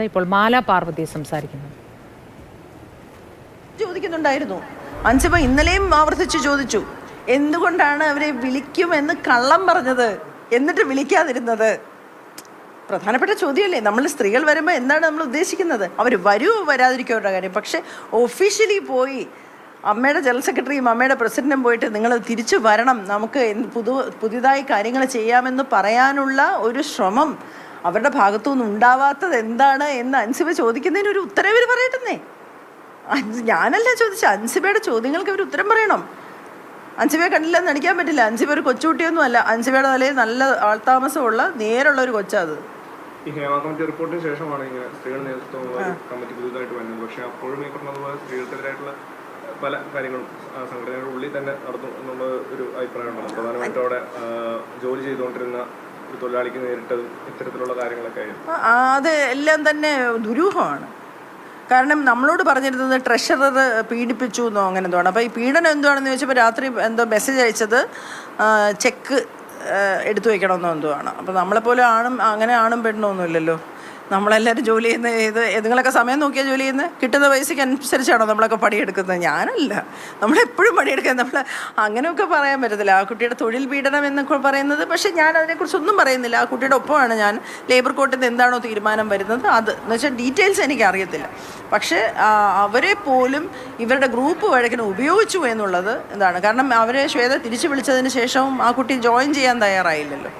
ഇപ്പോൾ മാല പാർവതി സംസാരിക്കുന്നു. ചോദിക്കുന്നുണ്ടായിരുന്നു. അൻസിബ ഇന്നലെയും ആവർത്തിച്ച് ചോദിച്ചു, എന്തുകൊണ്ടാണ് അവരെ വിളിക്കുമെന്ന് കള്ളം പറഞ്ഞത്, എന്നിട്ട് വിളിക്കാതിരുന്നത്? പ്രധാനപ്പെട്ട ചോദ്യമല്ലേ. നമ്മൾ സ്ത്രീകൾ വരുമ്പോൾ എന്താണ് നമ്മൾ ഉദ്ദേശിക്കുന്നത്? അവർ വരുമോ വരാതിരിക്കോ അവരുടെ കാര്യം. പക്ഷെ ഒഫീഷ്യലി പോയി അമ്മയുടെ ജനറൽ സെക്രട്ടറിയും അമ്മയുടെ പ്രസിഡന്റും പോയിട്ട് നിങ്ങൾ തിരിച്ചു വരണം, നമുക്ക് പുതിയതായി കാര്യങ്ങൾ ചെയ്യാമെന്ന് പറയാനുള്ള ഒരു ശ്രമം അവരുടെ ഭാഗത്തുനിന്ന് ഉണ്ടാവാത്തത് എന്താണ് എന്ന് അൻസിബ ചോദിക്കുന്നതിന് ഒരു ഉത്തരം ഇവർ പറയട്ടെന്നേ. ഞാനല്ല ചോദിച്ചത്, അൻസിബയുടെ ചോദ്യങ്ങൾക്ക് അവർ ഉത്തരം പറയണം. അൻസിബയെ കണ്ടില്ലെന്ന് നടിക്കാൻ പറ്റില്ല. അൻസിബ ഒരു കൊച്ചുകുട്ടിയൊന്നും അല്ല. അൻസിബയുടെ തലയിൽ നല്ല ആൾതാമസമുള്ള നേരുള്ള ഒരു കൊച്ചത്. ഈ ഹേമ കമ്മിറ്റി റിപ്പോർട്ടിന് ശേഷമാണ് ഇങ്ങനെ സ്ത്രീകൾ നേതൃത്വം കമ്മിറ്റി പുതുതായിട്ട് വരുന്നത്. പക്ഷെ അപ്പോഴും ഈ പറഞ്ഞതുപോലെ സ്ത്രീകൾക്കെതിരായിട്ടുള്ള പല കാര്യങ്ങളും സംഘടനയുടെ ഉള്ളിൽ തന്നെ നടന്നു എന്നുള്ള ഒരു അഭിപ്രായമുണ്ട്. പ്രധാനമായിട്ടും അവിടെ ജോലി ചെയ്തുകൊണ്ടിരുന്ന ഒരു തൊഴിലാളിക്ക് നേരിട്ടതും ഇത്തരത്തിലുള്ള കാര്യങ്ങളൊക്കെ ആയിരുന്നു. അത് എല്ലാം തന്നെ ദുരൂഹമാണ്. കാരണം നമ്മളോട് പറഞ്ഞിരുന്നത് ട്രഷറർ പീഡിപ്പിച്ചു എന്നോ അങ്ങനെ എന്തോ ആണ്. അപ്പോൾ ഈ പീഡനം എന്തുവാണെന്ന് ചോദിച്ചപ്പോൾ രാത്രി എന്തോ മെസ്സേജ് അയച്ചത് ചെക്ക് എടുത്തു വയ്ക്കണമെന്നോ എന്തോ ആണ്. അപ്പോൾ നമ്മളെപ്പോലെ അങ്ങനെ ആണും പെണ്ണൊന്നുമില്ലല്ലോ. നമ്മളെല്ലാവരും ജോലി ചെയ്യുന്ന നിങ്ങളൊക്കെ സമയം നോക്കിയാൽ ജോലി ചെയ്യുന്നത് കിട്ടുന്ന പൈസയ്ക്ക് അനുസരിച്ചാണോ നമ്മളൊക്കെ പണിയെടുക്കുന്നത്? ഞാനല്ല. നമ്മളെപ്പോഴും പണിയെടുക്കുക. നമ്മൾ അങ്ങനെയൊക്കെ പറയാൻ പറ്റത്തില്ല. ആ കുട്ടിയുടെ തൊഴിൽ പീഡനം എന്നൊക്കെ പറയുന്നത്. പക്ഷേ ഞാൻ അതിനെക്കുറിച്ചൊന്നും പറയുന്നില്ല. ആ കുട്ടിയുടെ ഒപ്പമാണ് ഞാൻ. ലേബർ കോർട്ടിൽ നിന്ന് എന്താണോ തീരുമാനം വരുന്നത് അത് എന്ന് വെച്ചാൽ ഡീറ്റെയിൽസ് എനിക്ക് അറിയത്തില്ല. പക്ഷേ അവരെ പോലും ഇവരുടെ ഗ്രൂപ്പ് വഴക്കിന് ഉപയോഗിച്ചു എന്നുള്ളത് എന്താണ്. കാരണം അവരെ ശ്വേത തിരിച്ചു വിളിച്ചതിന് ശേഷവും ആ കുട്ടി ജോയിൻ ചെയ്യാൻ തയ്യാറായില്ലല്ലോ.